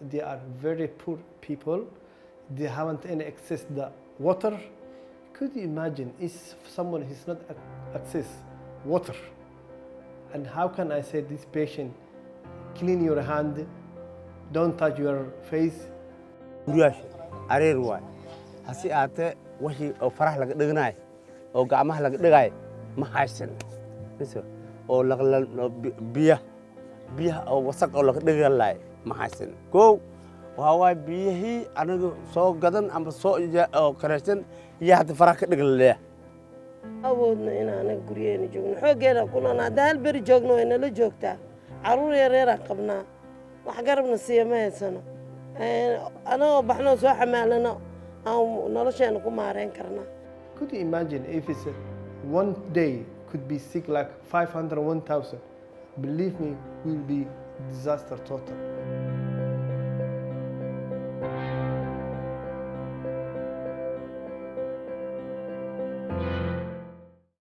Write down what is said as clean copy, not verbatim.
They are very poor people. They haven't any access the water. Could you imagine if someone is not access water? And how can I say this patient, clean your hand, don't touch your face? guryaasha areer waay hasi aatee wixii oo farax laga dhiganaay oo gacmaha laga dhigay ma haysan oo biyaha oo wasaq oo laga dhigalay ma haysan koow waa waay biyihii anagu soo gadan ama soo karaysan iyo hadda farax ka dhigalaya awoodna inaan guryeena joogno xoogeena kunana hadda hal beri joogno way nala joogtaa caruur yaryaraan qabnaa wax garabna siiyama haysano anagoo baxno soo xamaalano aan nolosheena ku maareyn karnaa. Could you imagine if it's one day could be sick like 500, 1,000? Believe me, will be disaster total.